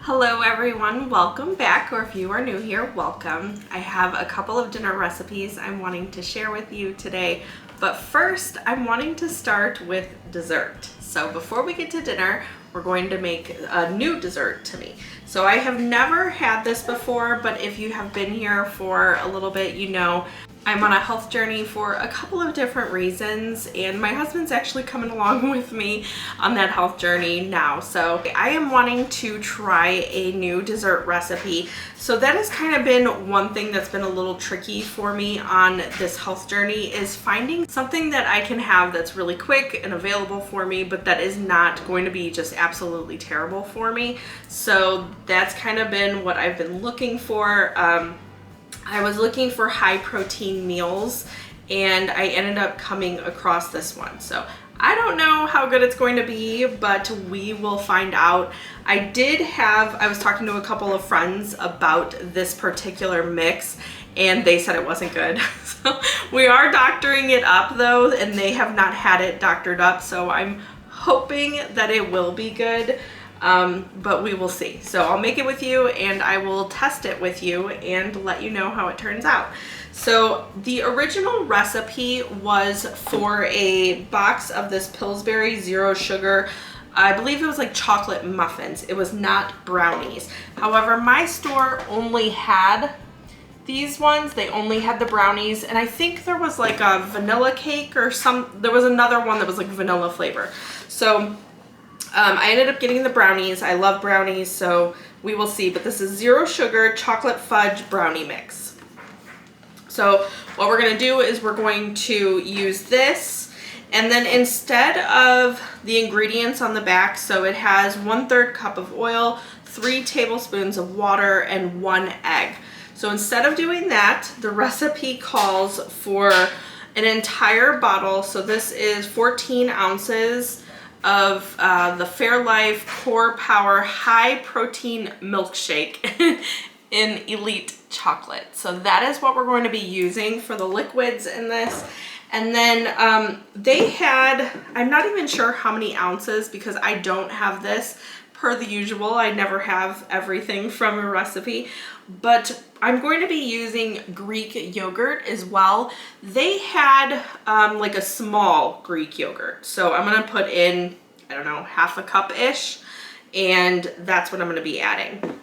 Hello everyone, welcome back, or if you are new here, welcome. I have a couple of dinner recipes I'm wanting to share with you today, but first I'm wanting to start with dessert. So before we get to dinner, we're going to make a new dessert to me. So I have never had this before, but if you have been here for a little bit, you know I'm on a health journey for a couple of different reasons, and my husband's actually coming along with me on that health journey now. So I am wanting to try a new dessert recipe. So that has kind of been one thing that's been a little tricky for me on this health journey, is finding something that I can have that's really quick and available for me, but that is not going to be just absolutely terrible for me. So that's kind of been what I've been looking for. I was looking for high protein meals and I ended up coming across this one. So I don't know how good it's going to be, but we will find out. I was talking to a couple of friends about this particular mix and they said it wasn't good. So we are doctoring it up though, and they have not had it doctored up. So I'm hoping that it will be good. But we will see. So I'll make it with you and I will test it with you and let you know how it turns out. So the original recipe was for a box of this Pillsbury zero sugar, I believe it was like chocolate muffins. It was not brownies. However, my store only had these ones. They only had the brownies, and I think there was like a vanilla cake or there was another one that was like vanilla flavor. So I ended up getting the brownies. I love brownies, so we will see. But this is zero sugar chocolate fudge brownie mix. So what we're going to do is we're going to use this, and then instead of the ingredients on the back, so it has 1/3 cup of oil, 3 tablespoons of water, and 1 egg. So instead of doing that, the recipe calls for an entire bottle. So this is 14 ounces of the Fairlife Core Power High Protein Milkshake in Elite Chocolate. So that is what we're going to be using for the liquids in this. And then they had, I'm not even sure how many ounces because I don't have this per the usual. I never have everything from a recipe, but I'm going to be using Greek yogurt as well. They had like a small Greek yogurt. So I'm gonna put in, I don't know, half a cup-ish, and that's what I'm gonna be adding.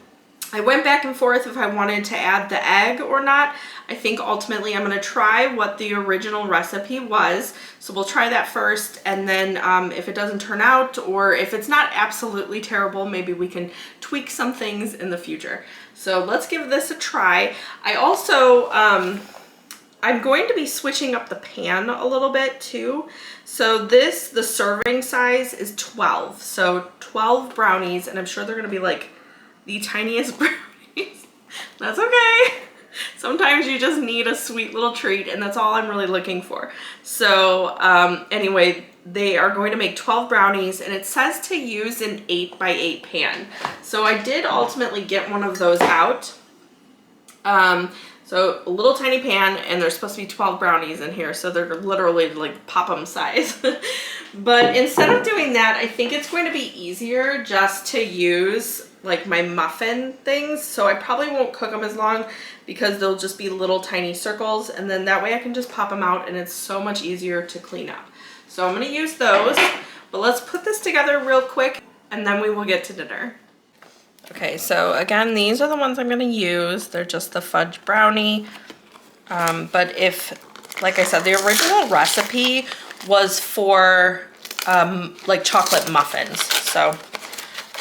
I went back and forth if I wanted to add the egg or not. I think ultimately I'm gonna try what the original recipe was. So we'll try that first, and then if it doesn't turn out, or if it's not absolutely terrible, maybe we can tweak some things in the future. So let's give this a try. I also, I'm going to be switching up the pan a little bit too. So the serving size is 12. So 12 brownies, and I'm sure they're gonna be like the tiniest brownies. That's okay. Sometimes you just need a sweet little treat, and that's all I'm really looking for. So anyway, they are going to make 12 brownies, and it says to use an 8x8 pan. So I did ultimately get one of those out. So a little tiny pan, and there's supposed to be 12 brownies in here, so they're literally like pop-em size. But instead of doing that, I think it's going to be easier just to use like my muffin things. So I probably won't cook them as long because they'll just be little tiny circles, and then that way I can just pop them out and it's so much easier to clean up. So I'm gonna use those, but let's put this together real quick and then we will get to dinner. Okay, so again, these are the ones I'm gonna use. They're just the fudge brownie. But if, like I said, the original recipe was for like chocolate muffins. So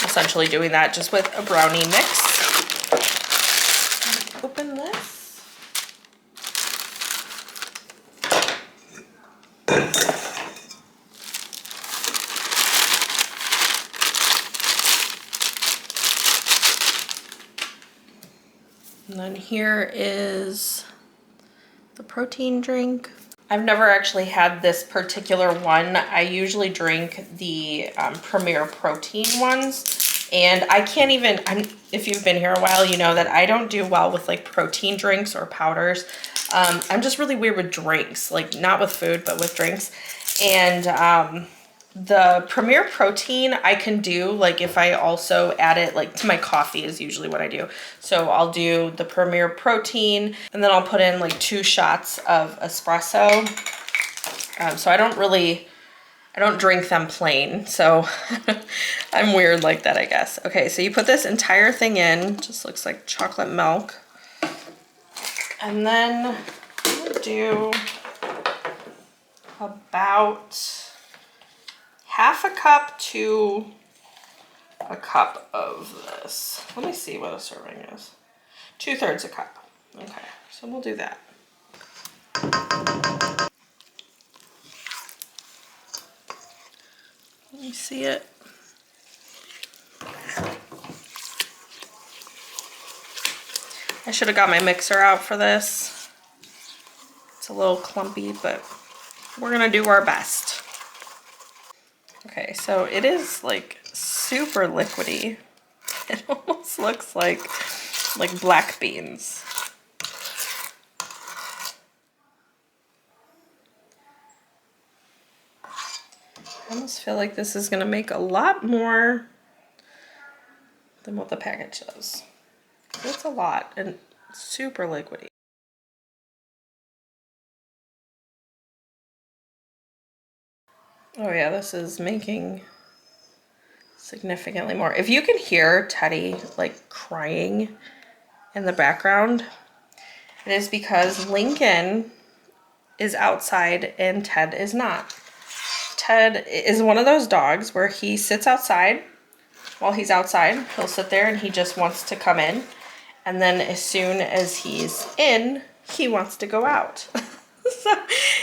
essentially doing that just with a brownie mix. Open this. And then here is the protein drink. I've never actually had this particular one. I usually drink the Premier Protein ones, and I can't even, if you've been here a while, you know that I don't do well with like protein drinks or powders. I'm just really weird with drinks, like not with food, but with drinks. And The Premier Protein I can do, like if I also add it like to my coffee is usually what I do. So I'll do the Premier Protein and then I'll put in like 2 shots of espresso. So I don't drink them plain. So I'm weird like that, I guess. Okay, so you put this entire thing in, just looks like chocolate milk. And then I'm gonna do about half a cup to a cup of this. Let me see what a serving is. 2/3 a cup. Okay, so we'll do that. Let me see it. I should have got my mixer out for this. It's a little clumpy, but we're gonna do our best. Okay, so it is like super liquidy. It almost looks like black beans. I almost feel like this is gonna make a lot more than what the package does. It's a lot and super liquidy. Oh yeah, this is making significantly more. If you can hear Teddy like crying in the background, it is because Lincoln is outside and Ted is not. Ted is one of those dogs where he sits outside. While he's outside, he'll sit there and he just wants to come in. And then as soon as he's in, he wants to go out. So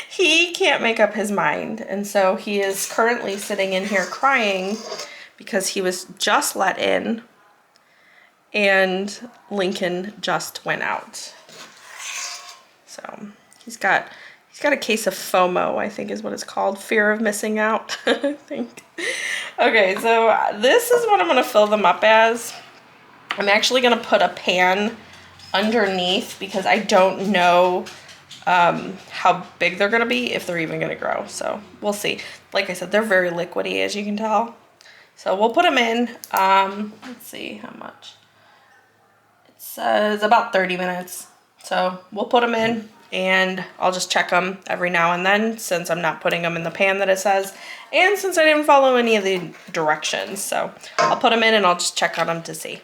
he can't make up his mind. And so he is currently sitting in here crying because he was just let in and Lincoln just went out. So he's got a case of FOMO, I think is what it's called. Fear of missing out, I think. Okay, so this is what I'm gonna fill them up as. I'm actually gonna put a pan underneath because I don't know how big they're gonna be, if they're even gonna grow. So we'll see. Like I said, they're very liquidy, as you can tell. So we'll put them in. Let's see how much. It says about 30 minutes. So we'll put them in and I'll just check them every now and then since I'm not putting them in the pan that it says and since I didn't follow any of the directions. So I'll put them in and I'll just check on them to see.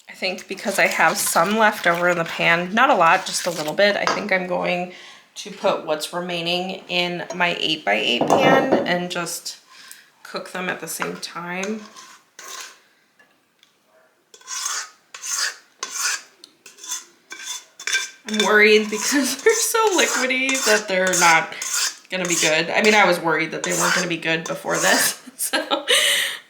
I think because I have some left over in the pan, not a lot, just a little bit, I think I'm going to put what's remaining in my 8x8 pan and just cook them at the same time. I'm worried because they're so liquidy that they're not gonna be good. I mean, I was worried that they weren't gonna be good before this, so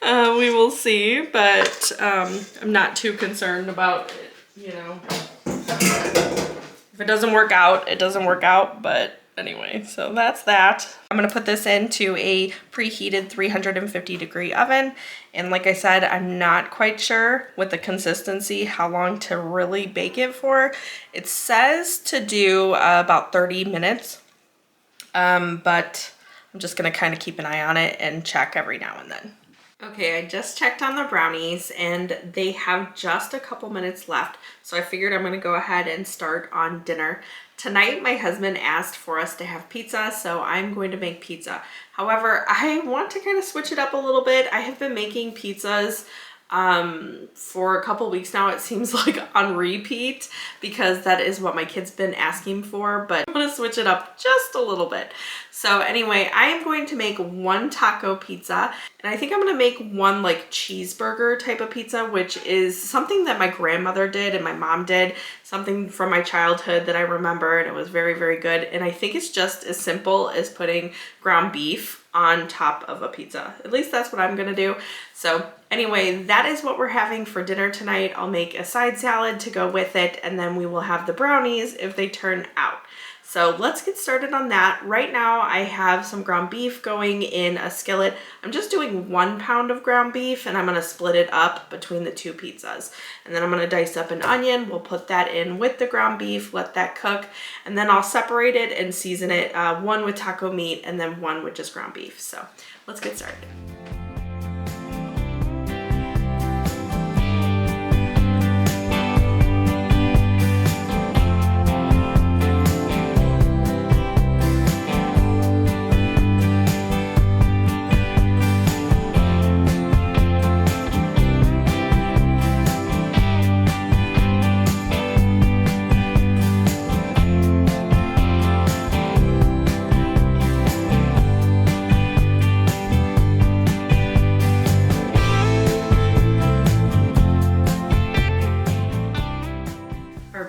we will see, but I'm not too concerned about it, you know. If it doesn't work out, it doesn't work out, but anyway, so that's that. I'm gonna put this into a preheated 350-degree oven, and like I said, I'm not quite sure with the consistency how long to really bake it for. It says to do about 30 minutes, but I'm just gonna kind of keep an eye on it and check every now and then. Okay, I just checked on the brownies and they have just a couple minutes left, so I figured I'm gonna go ahead and start on dinner. Tonight, my husband asked for us to have pizza, so I'm going to make pizza. However, I want to kind of switch it up a little bit. I have been making pizzas for a couple weeks now, it seems like, on repeat, because that is what my kid's been asking for, but I want to switch it up just a little bit. So anyway, I am going to make 1 taco pizza, and I think I'm going to make 1 like cheeseburger type of pizza, which is something that my grandmother did and my mom did, something from my childhood that I remember, and it was very, very good. And I think it's just as simple as putting ground beef on top of a pizza. At least that's what I'm gonna do. So anyway, that is what we're having for dinner tonight. I'll make a side salad to go with it, and then we will have the brownies if they turn out. So let's get started on that. Right now I have some ground beef going in a skillet. I'm just doing 1 pound of ground beef and I'm gonna split it up between the 2 pizzas. And then I'm gonna dice up an onion. We'll put that in with the ground beef, let that cook, and then I'll separate it and season it, one with taco meat and then one with just ground beef. So let's get started.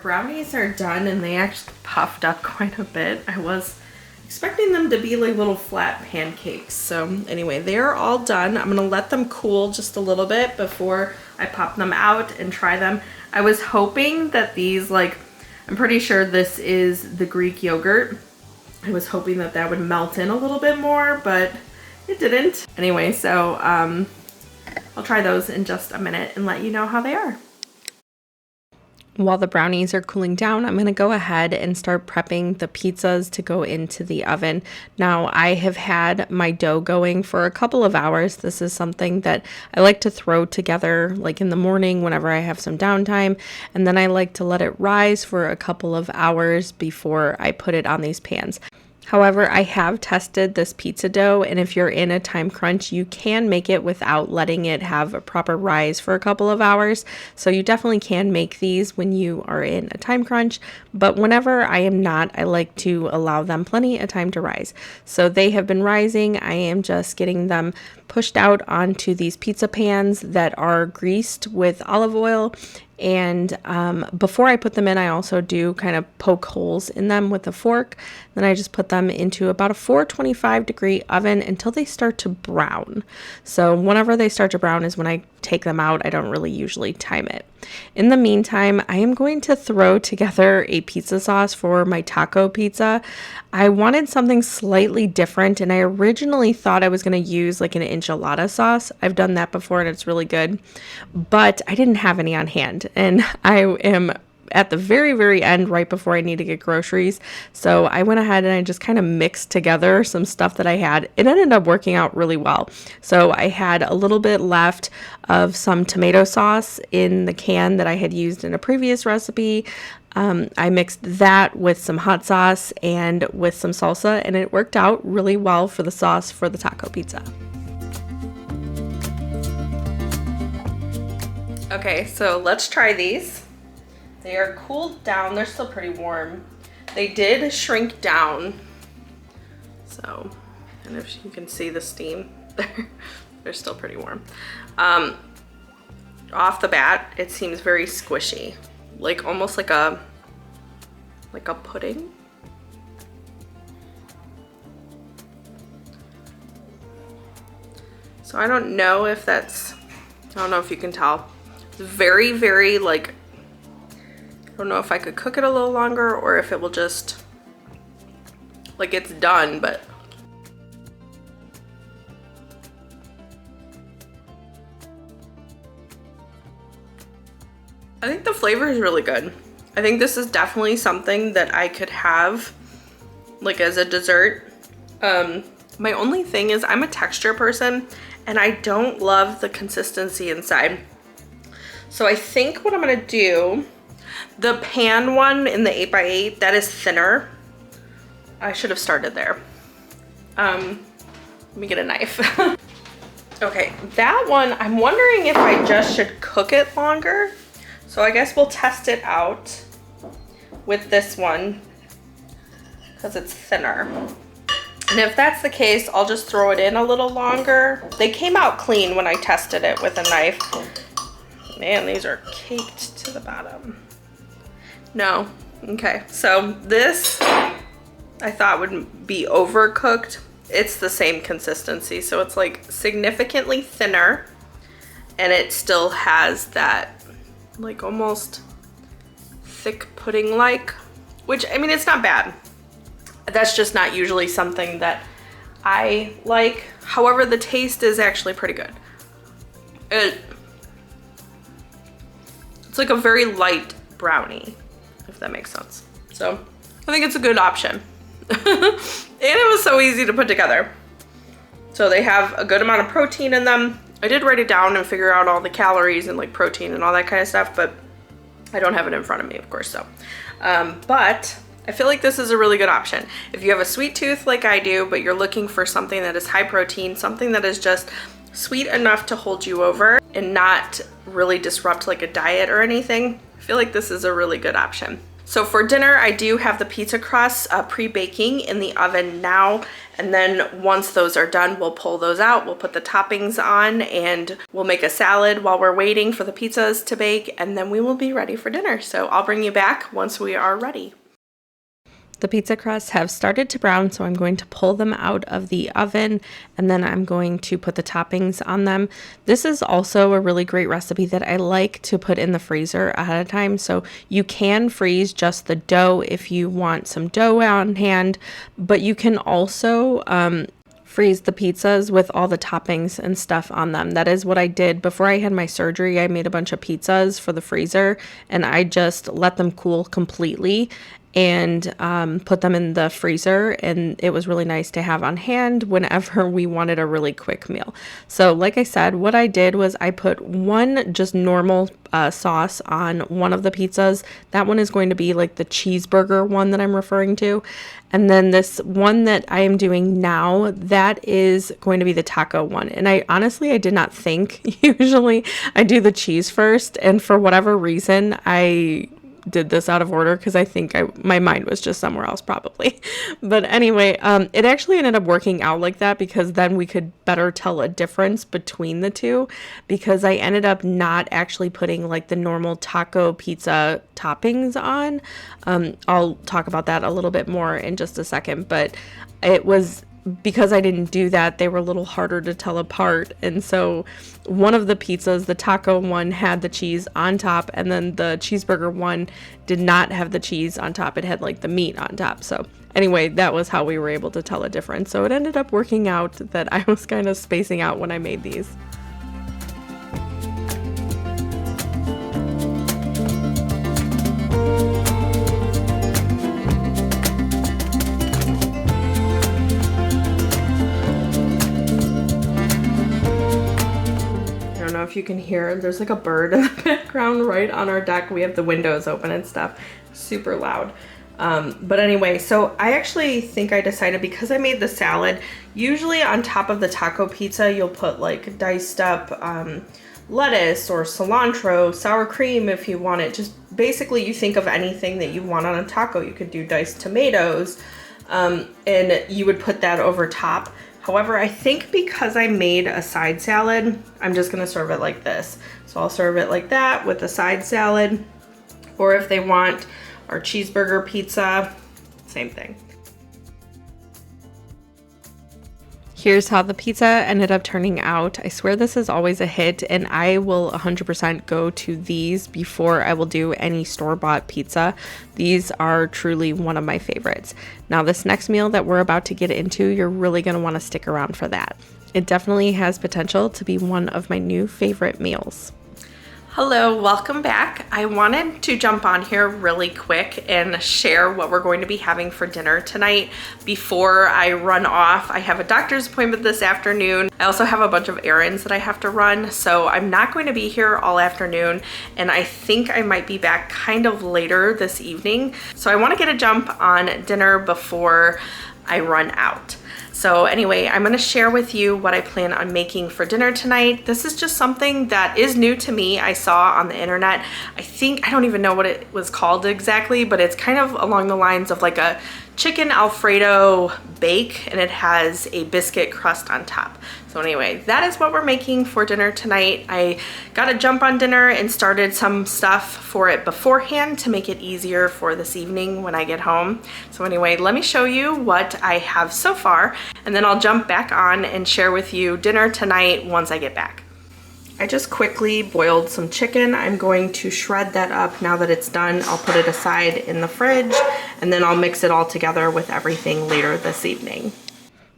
Brownies are done and they actually puffed up quite a bit. I was expecting them to be like little flat pancakes. So anyway, they're all done. I'm gonna let them cool just a little bit before I pop them out and try them. I was hoping that these, like, I'm pretty sure this is the Greek yogurt. I was hoping that that would melt in a little bit more, but it didn't. Anyway, so I'll try those in just a minute and let you know how they are. While the brownies are cooling down, I'm going to go ahead and start prepping the pizzas to go into the oven. Now, I have had my dough going for a couple of hours. This is something that I like to throw together like in the morning whenever I have some downtime, and then I like to let it rise for a couple of hours before I put it on these pans. However, I have tested this pizza dough, and if you're in a time crunch, you can make it without letting it have a proper rise for a couple of hours. So you definitely can make these when you are in a time crunch, but whenever I am not, I like to allow them plenty of time to rise. So they have been rising. I am just getting them pushed out onto these pizza pans that are greased with olive oil. And before I put them in, I also do kind of poke holes in them with a fork. Then I just put them into about a 425-degree oven until they start to brown. So whenever they start to brown is when I take them out. I don't really usually time it. In the meantime, I am going to throw together a pizza sauce for my taco pizza. I wanted something slightly different, and I originally thought I was going to use like an enchilada sauce. I've done that before and it's really good, but I didn't have any on hand, and I am at the very, very end, right before I need to get groceries. So I went ahead and I just kind of mixed together some stuff that I had. It ended up working out really well. So I had a little bit left of some tomato sauce in the can that I had used in a previous recipe. I mixed that with some hot sauce and with some salsa, and it worked out really well for the sauce for the taco pizza. Okay, so let's try these. They are cooled down. They're still pretty warm. They did shrink down. So, and if you can see the steam, they're still pretty warm. Off the bat, it seems very squishy, like almost like a pudding. So I don't know if that's, I don't know if you can tell. It's very, very like, I don't know if I could cook it a little longer or if it will just, like, it's done, but. I think the flavor is really good. I think this is definitely something that I could have like as a dessert. My only thing is I'm a texture person and I don't love the consistency inside. So I think what I'm gonna do, the pan one in the 8x8, that is thinner. I should have started there. Let me get a knife. Okay, that one, I'm wondering if I just should cook it longer. So I guess we'll test it out with this one because it's thinner. And if that's the case, I'll just throw it in a little longer. They came out clean when I tested it with a knife. Man, these are caked to the bottom. No, okay. So this I thought would be overcooked. It's the same consistency. So it's like significantly thinner and it still has that like almost thick pudding-like, which I mean, it's not bad. That's just not usually something that I like. However, the taste is actually pretty good. It's like a very light brownie, if that makes sense. So I think it's a good option. And it was so easy to put together. So they have a good amount of protein in them. I did write it down and figure out all the calories and like protein and all that kind of stuff, but I don't have it in front of me, of course, so. But I feel like this is a really good option. If you have a sweet tooth like I do, but you're looking for something that is high protein, something that is just sweet enough to hold you over and not really disrupt like a diet or anything, I feel like this is a really good option. So for dinner, I do have the pizza crusts pre-baking in the oven now. And then once those are done, we'll pull those out. We'll put the toppings on and we'll make a salad while we're waiting for the pizzas to bake. And then we will be ready for dinner. So I'll bring you back once we are ready. The pizza crusts have started to brown, so I'm going to pull them out of the oven and then I'm going to put the toppings on them. This is also a really great recipe that I like to put in the freezer ahead of time. So you can freeze just the dough if you want some dough on hand, but you can also freeze the pizzas with all the toppings and stuff on them. That is what I did before I had my surgery. I made a bunch of pizzas for the freezer and I just let them cool completely and put them in the freezer, and it was really nice to have on hand whenever we wanted a really quick meal. So like I said, what I did was I put one just normal sauce on one of the pizzas. That one is going to be like the cheeseburger one that I'm referring to. And then this one that I am doing now, that is going to be the taco one. And I honestly did not think. Usually I do the cheese first, and for whatever reason, I did this out of order because I think my mind was just somewhere else probably. But anyway, it actually ended up working out like that because then we could better tell a difference between the two, because I ended up not actually putting like the normal taco pizza toppings on. I'll talk about that a little bit more in just a second, but it was because I didn't do that, they were a little harder to tell apart. And so one of the pizzas, the taco one, had the cheese on top, and then the cheeseburger one did not have the cheese on top. It had like the meat on top. So anyway, that was how we were able to tell a difference. So it ended up working out that I was kind of spacing out when I made these. If you can hear, there's like a bird in the background right on our deck. We have the windows open and stuff, super loud. But anyway, so I actually think I decided, because I made the salad, usually on top of the taco pizza you'll put like diced up lettuce or cilantro, sour cream if you want it. Just basically you think of anything that you want on a taco. You could do diced tomatoes, and you would put that over top. However, I think because I made a side salad, I'm just gonna serve it like this. So I'll serve it like that with the side salad, or if they want our cheeseburger pizza, same thing. Here's how the pizza ended up turning out. I swear this is always a hit, and I will 100% go to these before I will do any store-bought pizza. These are truly one of my favorites. Now, this next meal that we're about to get into, you're really going to want to stick around for that. It definitely has potential to be one of my new favorite meals. Hello, welcome back. I wanted to jump on here really quick and share what we're going to be having for dinner tonight before I run off. I have a doctor's appointment this afternoon. I also have a bunch of errands that I have to run, so I'm not going to be here all afternoon, and I think I might be back kind of later this evening. So I want to get a jump on dinner before I run out. So anyway, I'm gonna share with you what I plan on making for dinner tonight. This is just something that is new to me. I saw on the internet. I don't even know what it was called exactly, but it's kind of along the lines of like a chicken Alfredo bake, and it has a biscuit crust on top. So anyway, that is what we're making for dinner tonight. I got to jump on dinner and started some stuff for it beforehand to make it easier for this evening when I get home. So anyway, let me show you what I have so far, and then I'll jump back on and share with you dinner tonight once I get back. I just quickly boiled some chicken. I'm going to shred that up. Now that it's done, I'll put it aside in the fridge, and then I'll mix it all together with everything later this evening.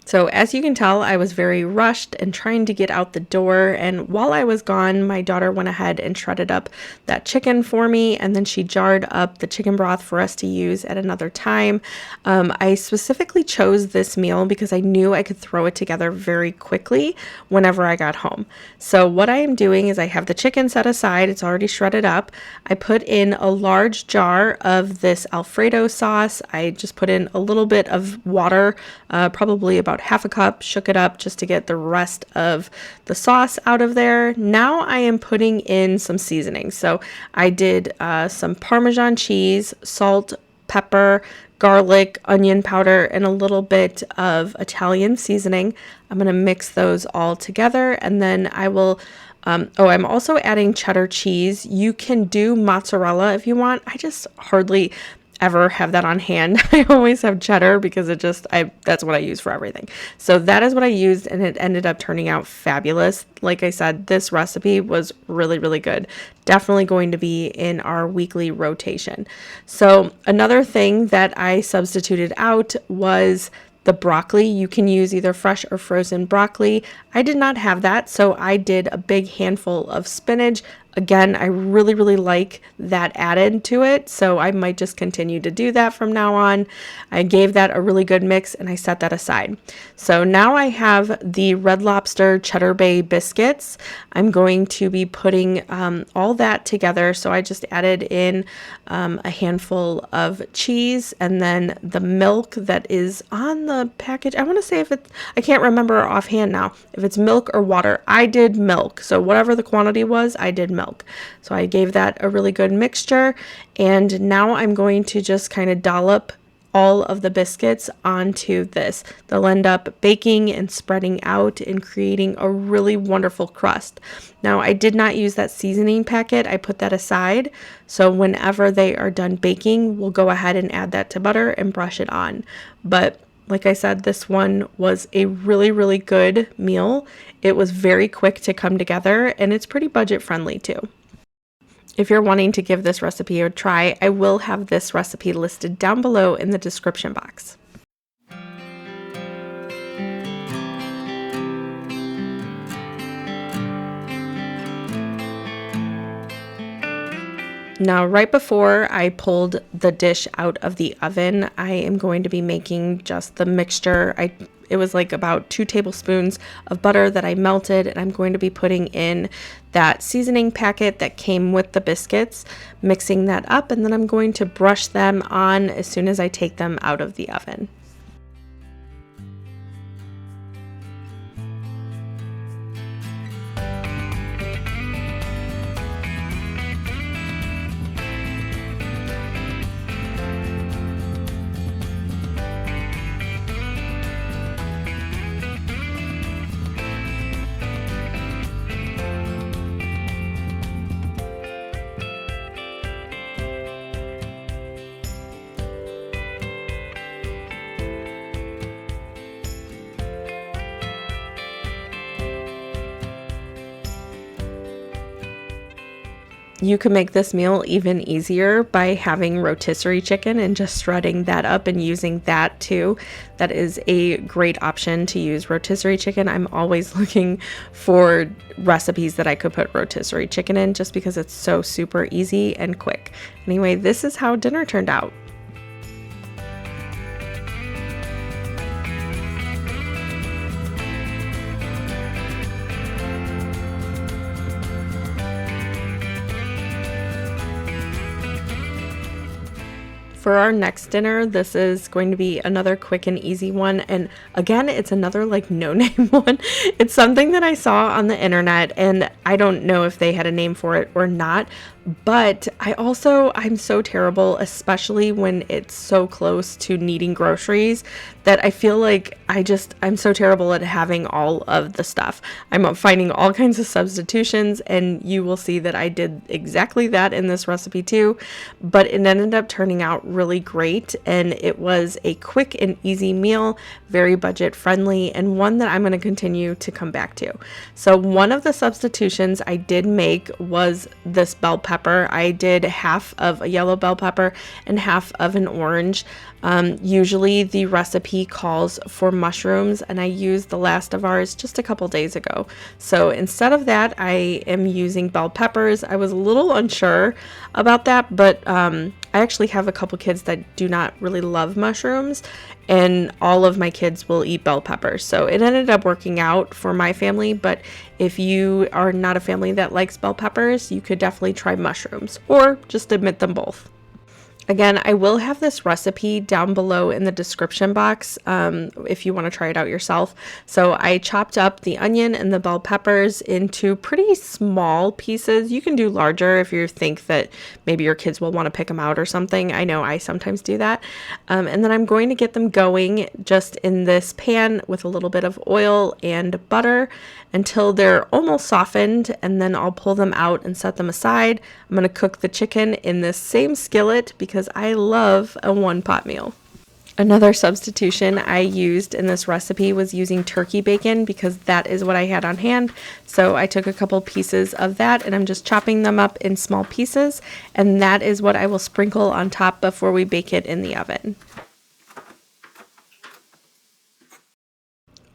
So as you can tell, I was very rushed and trying to get out the door, and while I was gone, my daughter went ahead and shredded up that chicken for me, and then she jarred up the chicken broth for us to use at another time. I specifically chose this meal because I knew I could throw it together very quickly whenever I got home. So what I am doing is I have the chicken set aside. It's already shredded up. I put in a large jar of this Alfredo sauce. I just put in a little bit of water, probably about half a cup, shook it up just to get the rest of the sauce out of there. Now I am putting in some seasoning. So I did some Parmesan cheese, salt, pepper, garlic, onion powder, and a little bit of Italian seasoning. I'm going to mix those all together, and then I will I'm also adding cheddar cheese. You can do mozzarella if you want. I just hardly ever have that on hand. I always have cheddar because that's what I use for everything. So that is what I used, and it ended up turning out fabulous. Like I said, this recipe was really, really good. Definitely going to be in our weekly rotation. So another thing that I substituted out was the broccoli. You can use either fresh or frozen broccoli. I did not have that, so I did a big handful of spinach. Again, I really, really like that added to it, so I might just continue to do that from now on. I gave that a really good mix, and I set that aside. So now I have the Red Lobster Cheddar Bay biscuits. I'm going to be putting all that together, so I just added in a handful of cheese, and then the milk that is on the package. I want to say I can't remember offhand now, if it's milk or water. I did milk, so whatever the quantity was, I did milk. So I gave that a really good mixture, and now I'm going to just kind of dollop all of the biscuits onto this. They'll end up baking and spreading out and creating a really wonderful crust. Now, I did not use that seasoning packet. I put that aside, so whenever they are done baking, we'll go ahead and add that to butter and brush it on. But like I said, this one was a really, really good meal. It was very quick to come together, and it's pretty budget friendly too. If you're wanting to give this recipe a try, I will have this recipe listed down below in the description box. Now, right before I pulled the dish out of the oven, I am going to be making just the mixture. It was like about 2 tablespoons of butter that I melted, and I'm going to be putting in that seasoning packet that came with the biscuits, mixing that up, and then I'm going to brush them on as soon as I take them out of the oven. You can make this meal even easier by having rotisserie chicken and just shredding that up and using that too. That is a great option to use rotisserie chicken. I'm always looking for recipes that I could put rotisserie chicken in just because it's so super easy and quick. Anyway, this is how dinner turned out. For our next dinner, this is going to be another quick and easy one. And again, it's another like no-name one. It's something that I saw on the internet, and I don't know if they had a name for it or not. But I'm so terrible, especially when it's so close to needing groceries, that I feel like I'm so terrible at having all of the stuff. I'm finding all kinds of substitutions, and you will see that I did exactly that in this recipe too, but it ended up turning out really great, and it was a quick and easy meal, very budget friendly, and one that I'm going to continue to come back to. So one of the substitutions I did make was this bell pepper. I did half of a yellow bell pepper and half of an orange. Usually the recipe calls for mushrooms, and I used the last of ours just a couple days ago. So instead of that, I am using bell peppers. I was a little unsure about that, but I actually have a couple kids that do not really love mushrooms, and all of my kids will eat bell peppers. So it ended up working out for my family, but if you are not a family that likes bell peppers, you could definitely try mushrooms or just omit them both. Again, I will have this recipe down below in the description box if you want to try it out yourself. So I chopped up the onion and the bell peppers into pretty small pieces. You can do larger if you think that maybe your kids will want to pick them out or something. I know I sometimes do that. And then I'm going to get them going just in this pan with a little bit of oil and butter until they're almost softened, and then I'll pull them out and set them aside. I'm going to cook the chicken in this same skillet because I love a one-pot meal. Another substitution I used in this recipe was using turkey bacon because that is what I had on hand. So I took a couple pieces of that and I'm just chopping them up in small pieces, and that is what I will sprinkle on top before we bake it in the oven.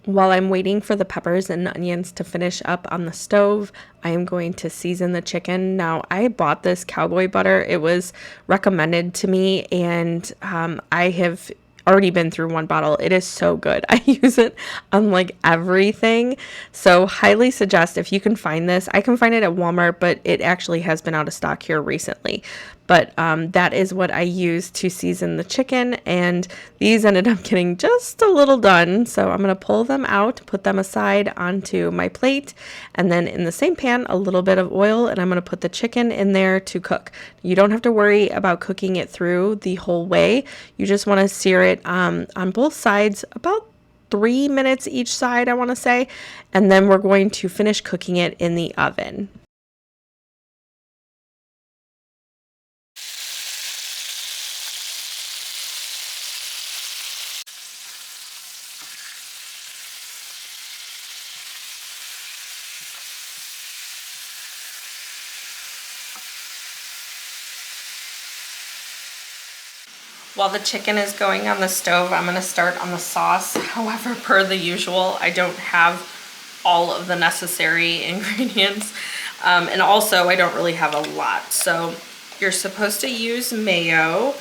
While I'm waiting for the peppers and onions to finish up on the stove, I am going to season the chicken. Now, I bought this cowboy butter. It was recommended to me, and I have already been through one bottle. It is so good. I use it on like everything. So highly suggest if you can find this. I can find it at Walmart, but it actually has been out of stock here recently. But that is what I use to season the chicken, and these ended up getting just a little done. So I'm going to pull them out, put them aside onto my plate, and then in the same pan, a little bit of oil, and I'm going to put the chicken in there to cook. You don't have to worry about cooking it through the whole way. You just want to sear it on both sides about 3 minutes each side, I want to say, and then we're going to finish cooking it in the oven. While the chicken is going on the stove, I'm going to start on the sauce. However, per the usual, I don't have all of the necessary ingredients. And also, I don't really have a lot. So you're supposed to use mayo.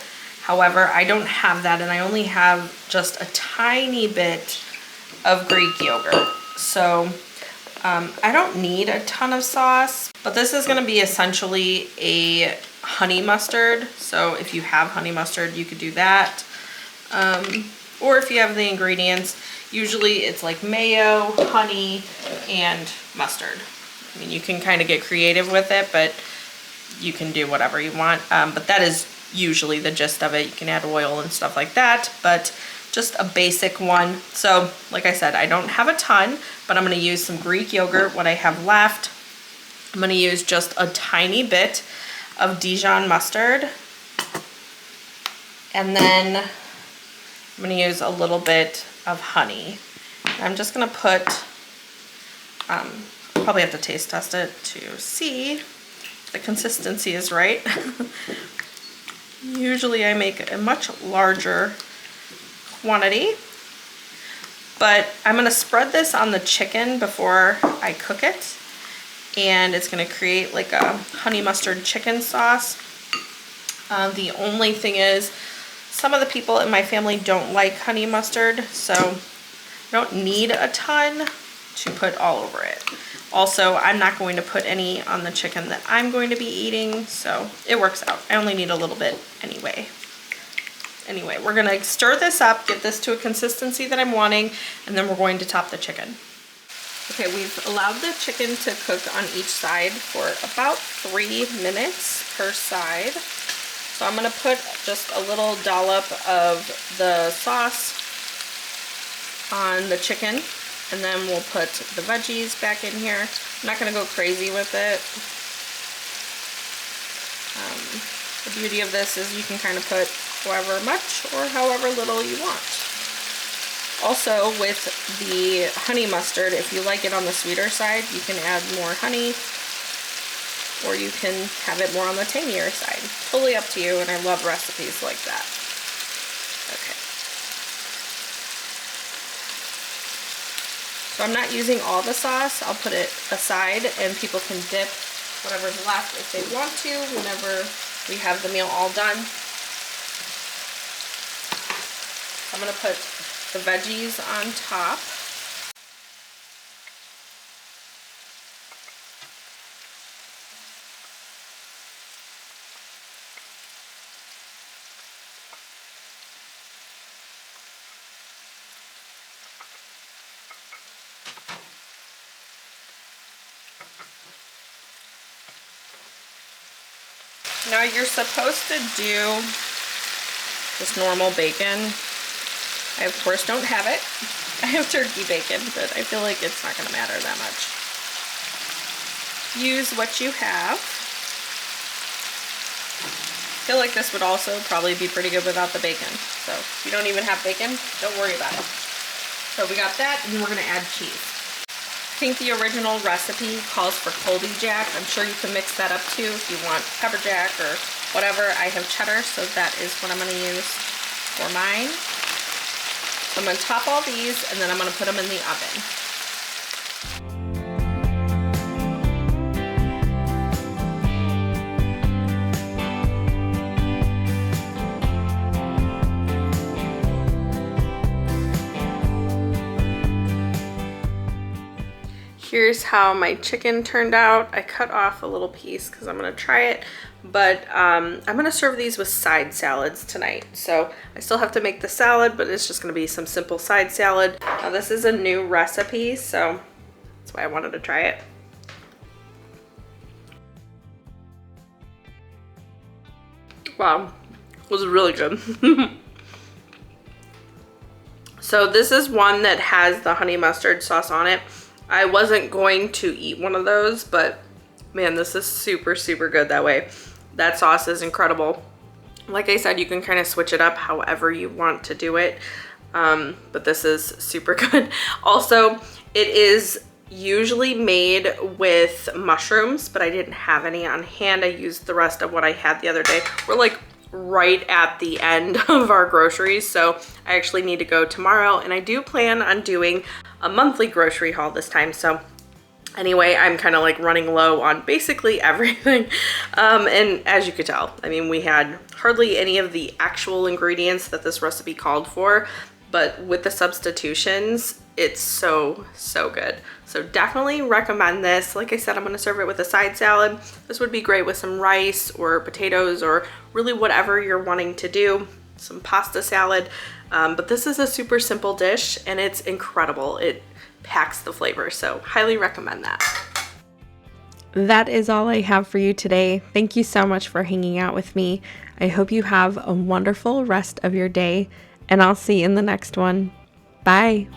However, I don't have that, and I only have just a tiny bit of Greek yogurt. So I don't need a ton of sauce, but this is going to be essentially a honey mustard. So if you have honey mustard, you could do that. Or if you have the ingredients, usually it's like mayo, honey, and mustard. I mean, you can kind of get creative with it, but you can do whatever you want. But that is usually the gist of it. You can add oil and stuff like that, but just a basic one. So like I said, I don't have a ton, but I'm going to use some Greek yogurt, what I have left. I'm going to use just a tiny bit of Dijon mustard, and then I'm going to use a little bit of honey. I'm just going to put, probably have to taste test it to see if the consistency is right. Usually I make a much larger quantity, but I'm going to spread this on the chicken before I cook it, and it's going to create like a honey mustard chicken sauce. The only thing is, some of the people in my family don't like honey mustard, so I don't need a ton to put all over it. Also, I'm not going to put any on the chicken that I'm going to be eating, so it works out. I only need a little bit anyway. Anyway, we're going to stir this up, get this to a consistency that I'm wanting, and then we're going to top the chicken. Okay, we've allowed the chicken to cook on each side for about 3 minutes per side. So I'm going to put just a little dollop of the sauce on the chicken, and then we'll put the veggies back in here. I'm not going to go crazy with it. The beauty of this is you can kind of put however much or however little you want. Also, with the honey mustard, if you like it on the sweeter side, you can add more honey, or you can have it more on the tangier side. Totally up to you, and I love recipes like that. Okay. So I'm not using all the sauce. I'll put it aside, and people can dip whatever's left if they want to whenever we have the meal all done. I'm going to put the veggies on top. Now you're supposed to do just normal bacon. I of course don't have it. I have turkey bacon, but I feel like it's not going to matter that much. Use what you have. I feel like this would also probably be pretty good without the bacon. So if you don't even have bacon, don't worry about it. So we got that, and we're going to add cheese. I think the original recipe calls for Colby Jack. I'm sure you can mix that up too if you want pepper jack or whatever. I have cheddar, so that is what I'm going to use for mine. So I'm going to top all these, and then I'm going to put them in the oven. Here's how my chicken turned out. I cut off a little piece because I'm going to try it, but I'm going to serve these with side salads tonight. So I still have to make the salad, but it's just going to be some simple side salad. Now this is a new recipe, so that's why I wanted to try it. Wow, it was really good. So this is one that has the honey mustard sauce on it. I wasn't going to eat one of those, but man, this is super, super good that way. That sauce is incredible. Like I said, you can kind of switch it up however you want to do it, but this is super good. Also, it is usually made with mushrooms, but I didn't have any on hand. I used the rest of what I had the other day. We're like right at the end of our groceries, so I actually need to go tomorrow, and I do plan on doing a monthly grocery haul this time. So anyway, I'm kind of like running low on basically everything, and as you could tell, I mean, we had hardly any of the actual ingredients that this recipe called for, but with the substitutions, it's so good. So definitely recommend this. Like I said, I'm going to serve it with a side salad. This would be great with some rice or potatoes or really whatever you're wanting to do, some pasta salad. But this is a super simple dish, and it's incredible. It packs the flavor, so highly recommend that. That is all I have for you today. Thank you so much for hanging out with me. I hope you have a wonderful rest of your day, and I'll see you in the next one. Bye.